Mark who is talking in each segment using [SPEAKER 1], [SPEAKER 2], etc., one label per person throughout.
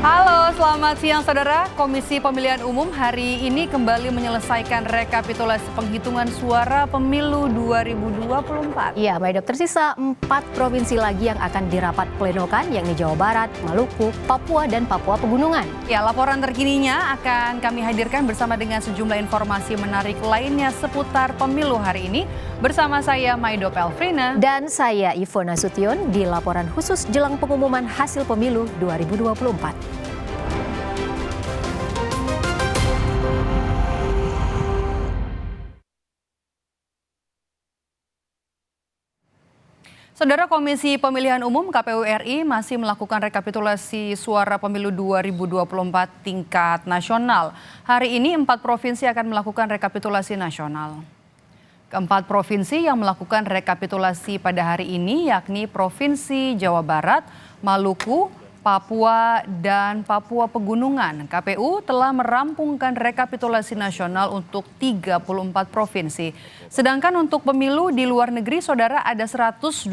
[SPEAKER 1] Halo, selamat siang saudara. Komisi Pemilihan Umum hari ini kembali menyelesaikan rekapitulasi penghitungan suara pemilu 2024.
[SPEAKER 2] Iya, baik dok. Tersisa 4 provinsi lagi yang akan dirapat plenokan, yakni Jawa Barat, Maluku, Papua, dan Papua Pegunungan.
[SPEAKER 1] Ya, laporan terkininya akan kami hadirkan bersama dengan sejumlah informasi menarik lainnya seputar pemilu hari ini. Bersama saya Maido Pelfrina.
[SPEAKER 2] Dan saya Ivona Sution di laporan khusus jelang pengumuman hasil pemilu 2024.
[SPEAKER 1] Saudara Komisi Pemilihan Umum KPU RI masih melakukan rekapitulasi suara pemilu 2024 tingkat nasional. Hari ini 4 provinsi akan melakukan rekapitulasi nasional. Keempat provinsi yang melakukan rekapitulasi pada hari ini yakni Provinsi Jawa Barat, Maluku, Papua, dan Papua Pegunungan. KPU telah merampungkan rekapitulasi nasional untuk 34 provinsi. Sedangkan untuk pemilu di luar negeri, saudara, ada 128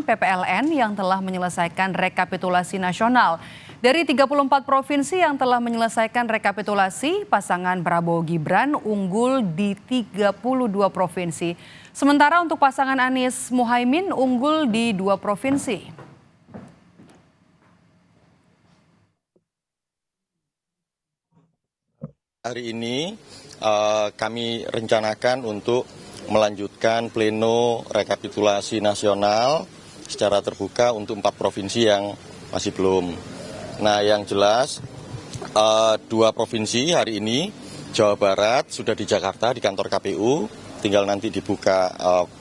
[SPEAKER 1] PPLN yang telah menyelesaikan rekapitulasi nasional. Dari 34 provinsi yang telah menyelesaikan rekapitulasi, pasangan Prabowo Gibran unggul di 32 provinsi. Sementara untuk pasangan Anies Muhaimin unggul di 2 provinsi.
[SPEAKER 3] Hari ini kami rencanakan untuk melanjutkan pleno rekapitulasi nasional secara terbuka untuk 4 provinsi yang masih belum. Nah, yang jelas 2 provinsi hari ini, Jawa Barat sudah di Jakarta di kantor KPU, tinggal nanti dibuka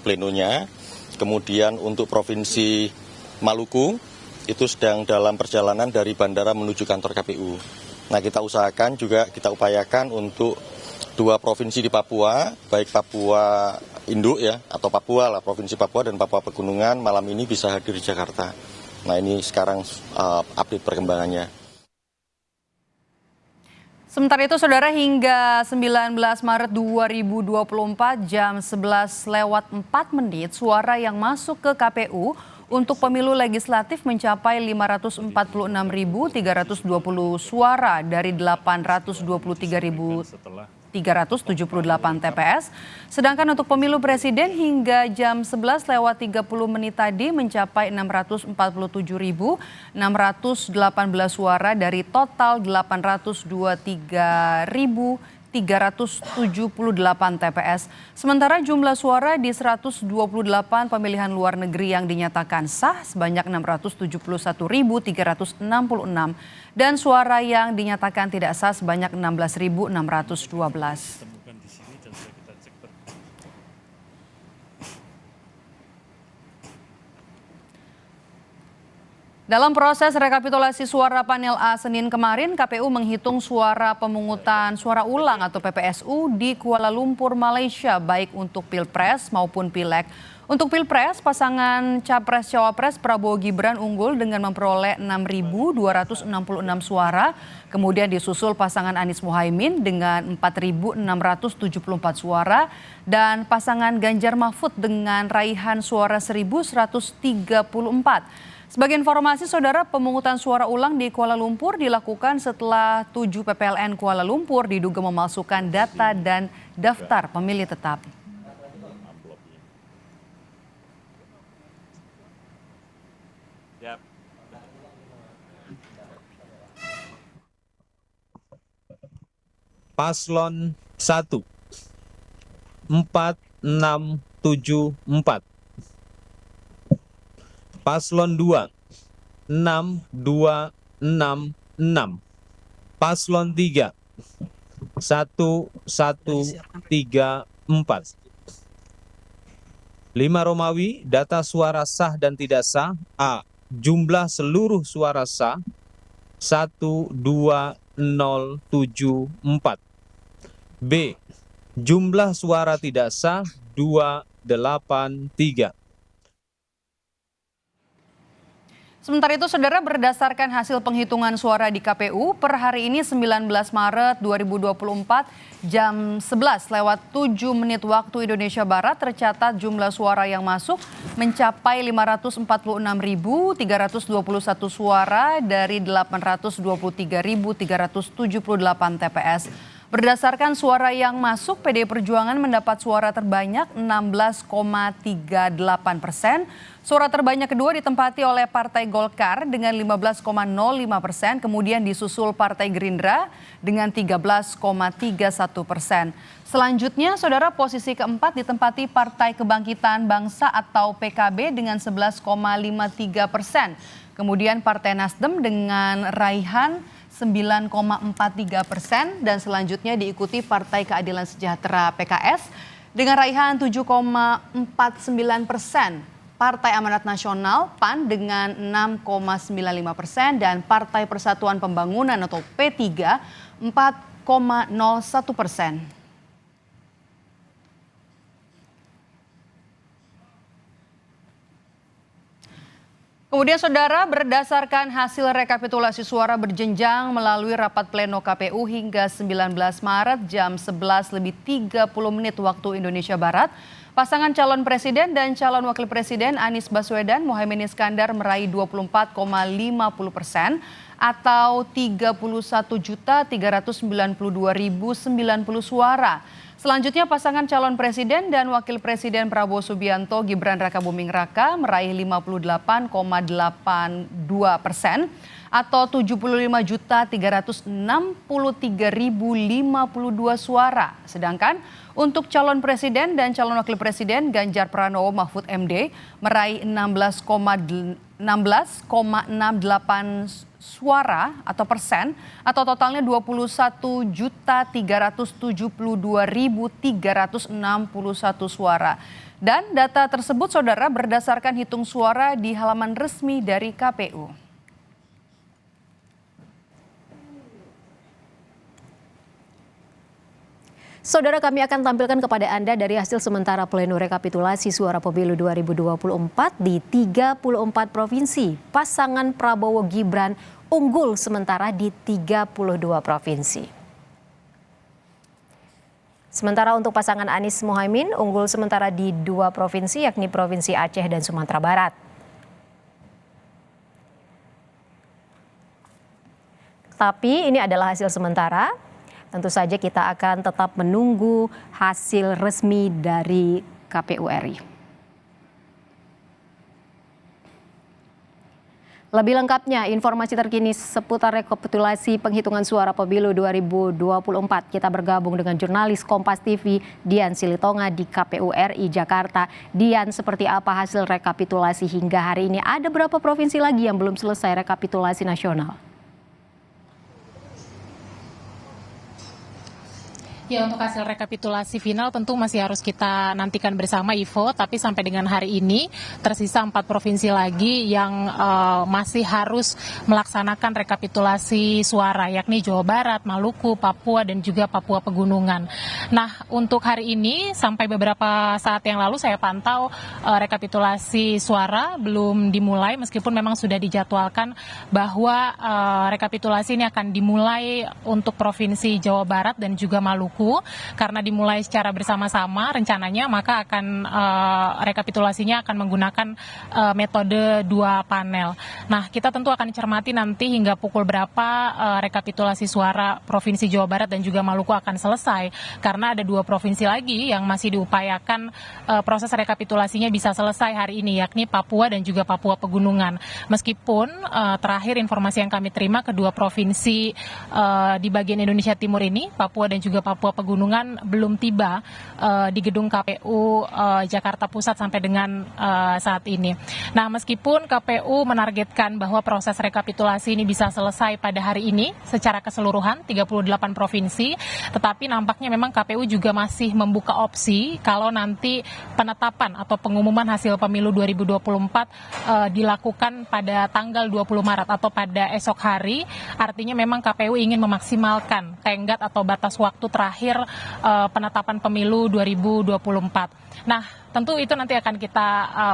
[SPEAKER 3] plenonya. Kemudian untuk Provinsi Maluku itu sedang dalam perjalanan dari bandara menuju kantor KPU. Nah, kita usahakan juga, kita upayakan untuk 2 provinsi di Papua, baik Papua Induk ya, atau Papua lah, Provinsi Papua dan Papua Pegunungan malam ini bisa hadir di Jakarta. Nah, ini sekarang update perkembangannya.
[SPEAKER 1] Sementara itu, saudara, hingga 19 Maret 2024 jam 11:04 suara yang masuk ke KPU untuk pemilu legislatif mencapai 546.320 suara dari 823.378 TPS. Sedangkan untuk pemilu presiden hingga jam 11:30 tadi mencapai 647.618 suara dari total 823.378 TPS. Sementara jumlah suara di 128 pemilihan luar negeri yang dinyatakan sah sebanyak 671.366 dan suara yang dinyatakan tidak sah sebanyak 16.612. Dalam proses rekapitulasi suara panel A Senin kemarin, KPU menghitung suara pemungutan suara ulang atau PPSU di Kuala Lumpur, Malaysia, baik untuk Pilpres maupun Pileg. Untuk Pilpres, pasangan Capres-Cawapres Prabowo Gibran unggul dengan memperoleh 6.266 suara, kemudian disusul pasangan Anies Muhaimin dengan 4.674 suara, dan pasangan Ganjar Mahfud dengan raihan suara 1.134. Sebagai informasi, saudara, pemungutan suara ulang di Kuala Lumpur dilakukan setelah 7 PPLN Kuala Lumpur diduga memalsukan data dan daftar pemilih tetap.
[SPEAKER 4] Paslon 1 4674. Paslon 2 6266. Paslon 3 1134. 5 Romawi, data suara sah dan tidak sah. A. Jumlah seluruh suara sah 12074. B. Jumlah suara tidak sah 283.
[SPEAKER 1] Sementara itu, Saudara, berdasarkan hasil penghitungan suara di KPU per hari ini 19 Maret 2024 jam 11:07 waktu Indonesia Barat tercatat jumlah suara yang masuk mencapai 546.321 suara dari 823.378 TPS. Berdasarkan suara yang masuk, PDI Perjuangan mendapat suara terbanyak 16,38%. Suara terbanyak kedua ditempati oleh Partai Golkar dengan 15,05%, kemudian disusul Partai Gerindra dengan 13,31%. Selanjutnya, Saudara, posisi keempat ditempati Partai Kebangkitan Bangsa atau PKB dengan 11,53%. Kemudian Partai Nasdem dengan raihan 9,43% dan selanjutnya diikuti Partai Keadilan Sejahtera PKS dengan raihan 7,49%. Partai Amanat Nasional PAN dengan 6,95% dan Partai Persatuan Pembangunan atau P3 4,01%. Kemudian, Saudara, berdasarkan hasil rekapitulasi suara berjenjang melalui rapat pleno KPU hingga 19 Maret jam 11:30 waktu Indonesia Barat, pasangan calon presiden dan calon wakil presiden Anies Baswedan Muhaimin Iskandar meraih 24,50% atau 31.392.090 suara. Selanjutnya, pasangan calon presiden dan wakil presiden Prabowo Subianto Gibran Rakabuming Raka meraih 58,82% atau 75.363.052 suara. Sedangkan untuk calon presiden dan calon wakil presiden Ganjar Pranowo Mahfud MD meraih 16,68 suara atau persen atau totalnya 21.372.361 suara. Dan data tersebut, Saudara, berdasarkan hitung suara di halaman resmi dari KPU.
[SPEAKER 2] Saudara, kami akan tampilkan kepada Anda dari hasil sementara pleno rekapitulasi suara pemilu 2024 di 34 provinsi. Pasangan Prabowo Gibran unggul sementara di 32 provinsi. Sementara untuk pasangan Anies Muhaimin unggul sementara di 2 provinsi, yakni Provinsi Aceh dan Sumatera Barat. Tapi ini adalah hasil sementara. Tentu saja kita akan tetap menunggu hasil resmi dari KPU RI. Lebih lengkapnya, informasi terkini seputar rekapitulasi penghitungan suara pemilu 2024. Kita bergabung dengan jurnalis Kompas TV Dian Silitonga di KPU RI Jakarta. Dian, seperti apa hasil rekapitulasi hingga hari ini? Ada berapa provinsi lagi yang belum selesai rekapitulasi nasional?
[SPEAKER 5] Ya, untuk hasil rekapitulasi final tentu masih harus kita nantikan bersama, Ivo. Tapi sampai dengan hari ini tersisa 4 provinsi lagi yang masih harus melaksanakan rekapitulasi suara, yakni Jawa Barat, Maluku, Papua, dan juga Papua Pegunungan. Nah, untuk hari ini sampai beberapa saat yang lalu saya pantau rekapitulasi suara belum dimulai, meskipun memang sudah dijadwalkan bahwa rekapitulasi ini akan dimulai untuk Provinsi Jawa Barat dan juga Maluku. Karena dimulai secara bersama-sama rencananya, maka akan rekapitulasinya akan menggunakan metode 2 panel. Nah, kita tentu akan cermati nanti hingga pukul berapa rekapitulasi suara Provinsi Jawa Barat dan juga Maluku akan selesai, karena ada 2 provinsi lagi yang masih diupayakan proses rekapitulasinya bisa selesai hari ini, yakni Papua dan juga Papua Pegunungan. Meskipun terakhir informasi yang kami terima, kedua provinsi di bagian Indonesia Timur ini, Papua dan juga Papua Pegunungan, belum tiba di gedung KPU Jakarta Pusat sampai dengan saat ini. Nah, meskipun KPU menargetkan bahwa proses rekapitulasi ini bisa selesai pada hari ini secara keseluruhan 38 provinsi, tetapi nampaknya memang KPU juga masih membuka opsi kalau nanti penetapan atau pengumuman hasil pemilu 2024 dilakukan pada tanggal 20 Maret atau pada esok hari. Artinya memang KPU ingin memaksimalkan tenggat atau batas waktu terakhir penetapan pemilu 2024. Nah, tentu itu nanti akan kita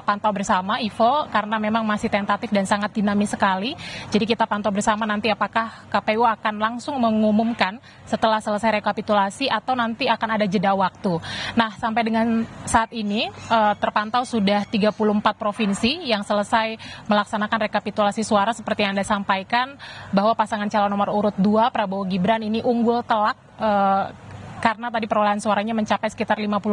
[SPEAKER 5] pantau bersama, Ivo, karena memang masih tentatif dan sangat dinamis sekali. Jadi kita pantau bersama nanti apakah KPU akan langsung mengumumkan setelah selesai rekapitulasi atau nanti akan ada jeda waktu. Nah, sampai dengan saat ini terpantau sudah 34 provinsi yang selesai melaksanakan rekapitulasi suara seperti yang Anda sampaikan, bahwa pasangan calon nomor urut 2 Prabowo Gibran ini unggul telak karena tadi perolehan suaranya mencapai sekitar 58%,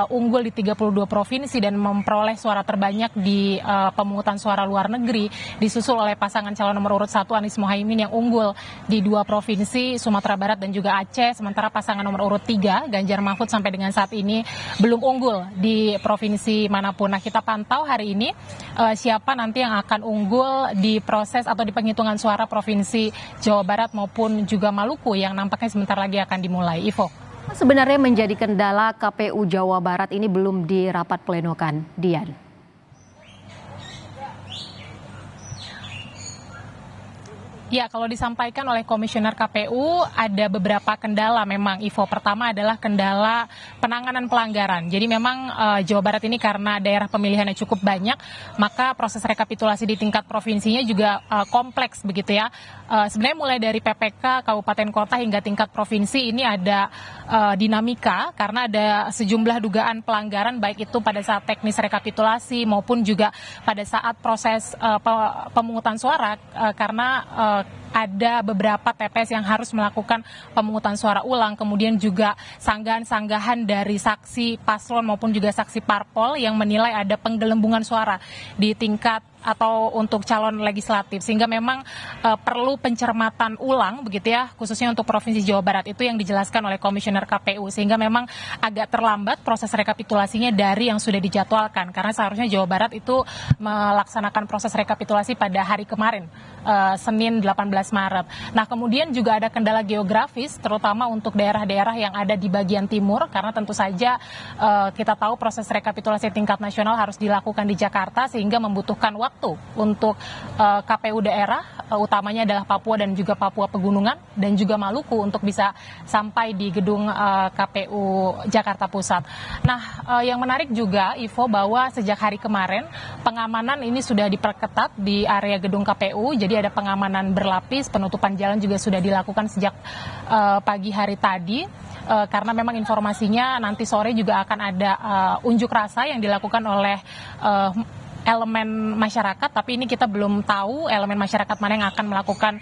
[SPEAKER 5] unggul di 32 provinsi dan memperoleh suara terbanyak di pemungutan suara luar negeri, disusul oleh pasangan calon nomor urut 1 Anies Mohaimin yang unggul di 2 provinsi, Sumatera Barat dan juga Aceh, sementara pasangan nomor urut 3 Ganjar Mahfud sampai dengan saat ini belum unggul di provinsi manapun. Nah, kita pantau hari ini siapa nanti yang akan unggul di proses atau di penghitungan suara provinsi Jawa Barat maupun juga Maluku yang nampaknya sebentar lagi akan dimulai. Ivo.
[SPEAKER 2] Sebenarnya menjadi kendala KPU Jawa Barat ini belum dirapat plenokan, Dian.
[SPEAKER 5] Ya, kalau disampaikan oleh Komisioner KPU ada beberapa kendala memang, Ivo. Pertama adalah kendala penanganan pelanggaran. Jadi memang Jawa Barat ini karena daerah pemilihannya cukup banyak, maka proses rekapitulasi di tingkat provinsinya juga kompleks begitu ya. Sebenarnya mulai dari PPK, kabupaten kota hingga tingkat provinsi ini ada dinamika karena ada sejumlah dugaan pelanggaran baik itu pada saat teknis rekapitulasi maupun juga pada saat proses pemungutan suara karena ada beberapa TPS yang harus melakukan pemungutan suara ulang, kemudian juga sanggahan-sanggahan dari saksi paslon maupun juga saksi parpol yang menilai ada penggelembungan suara di tingkat atau untuk calon legislatif, sehingga memang perlu pencermatan ulang begitu ya, khususnya untuk Provinsi Jawa Barat itu yang dijelaskan oleh Komisioner KPU, sehingga memang agak terlambat proses rekapitulasinya dari yang sudah dijadwalkan, karena seharusnya Jawa Barat itu melaksanakan proses rekapitulasi pada hari kemarin, Senin 18 Maret. Nah, kemudian juga ada kendala geografis, terutama untuk daerah-daerah yang ada di bagian timur, karena tentu saja kita tahu proses rekapitulasi tingkat nasional harus dilakukan di Jakarta, sehingga membutuhkan waktu untuk KPU daerah, utamanya adalah Papua dan juga Papua Pegunungan dan juga Maluku untuk bisa sampai di gedung KPU Jakarta Pusat. Nah, yang menarik juga, Ivo, bahwa sejak hari kemarin pengamanan ini sudah diperketat di area gedung KPU, jadi ada pengamanan berlapis, penutupan jalan juga sudah dilakukan sejak pagi hari tadi. Karena memang informasinya nanti sore juga akan ada unjuk rasa yang dilakukan oleh elemen masyarakat, tapi ini kita belum tahu elemen masyarakat mana yang akan melakukan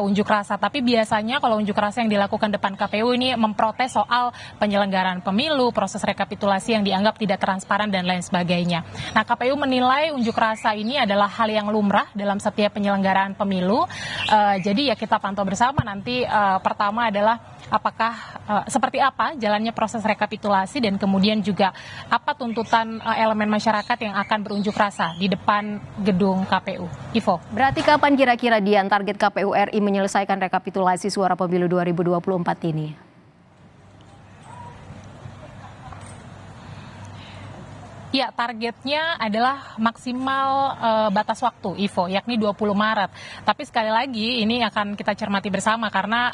[SPEAKER 5] unjuk rasa. Tapi biasanya kalau unjuk rasa yang dilakukan depan KPU ini memprotes soal penyelenggaraan pemilu, proses rekapitulasi yang dianggap tidak transparan dan lain sebagainya. Nah, KPU menilai unjuk rasa ini adalah hal yang lumrah dalam setiap penyelenggaraan pemilu. Jadi ya kita pantau bersama nanti. Pertama adalah apakah seperti apa jalannya proses rekapitulasi dan kemudian juga apa tuntutan elemen masyarakat yang akan berunjuk rasa di depan gedung KPU. Ivo.
[SPEAKER 2] Berarti kapan kira-kira Dian target KPU RI menyelesaikan rekapitulasi suara pemilu 2024 ini?
[SPEAKER 5] Ya, targetnya adalah maksimal batas waktu, Ivo, yakni 20 Maret. Tapi sekali lagi ini akan kita cermati bersama karena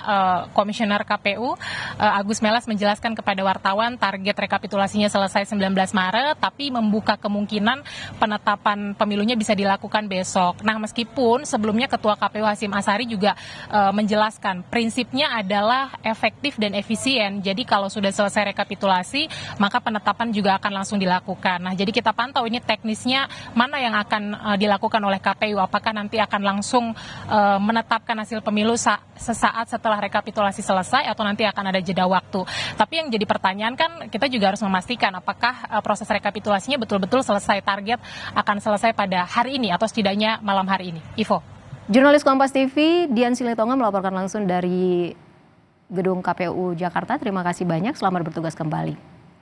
[SPEAKER 5] Komisioner KPU Agus Melas menjelaskan kepada wartawan target rekapitulasinya selesai 19 Maret, tapi membuka kemungkinan penetapan pemilunya bisa dilakukan besok. Nah, meskipun sebelumnya Ketua KPU Hasyim Asyari juga menjelaskan prinsipnya adalah efektif dan efisien. Jadi kalau sudah selesai rekapitulasi, maka penetapan juga akan langsung dilakukan. Nah, jadi kita pantau ini teknisnya mana yang akan dilakukan oleh KPU. Apakah nanti akan langsung menetapkan hasil pemilu sesaat setelah rekapitulasi selesai atau nanti akan ada jeda waktu. Tapi yang jadi pertanyaan kan kita juga harus memastikan apakah proses rekapitulasinya betul-betul selesai, target akan selesai pada hari ini atau setidaknya malam hari ini. Ivo.
[SPEAKER 2] Jurnalis Kompas TV Dian Silitonga melaporkan langsung dari gedung KPU Jakarta. Terima kasih banyak, selamat bertugas kembali.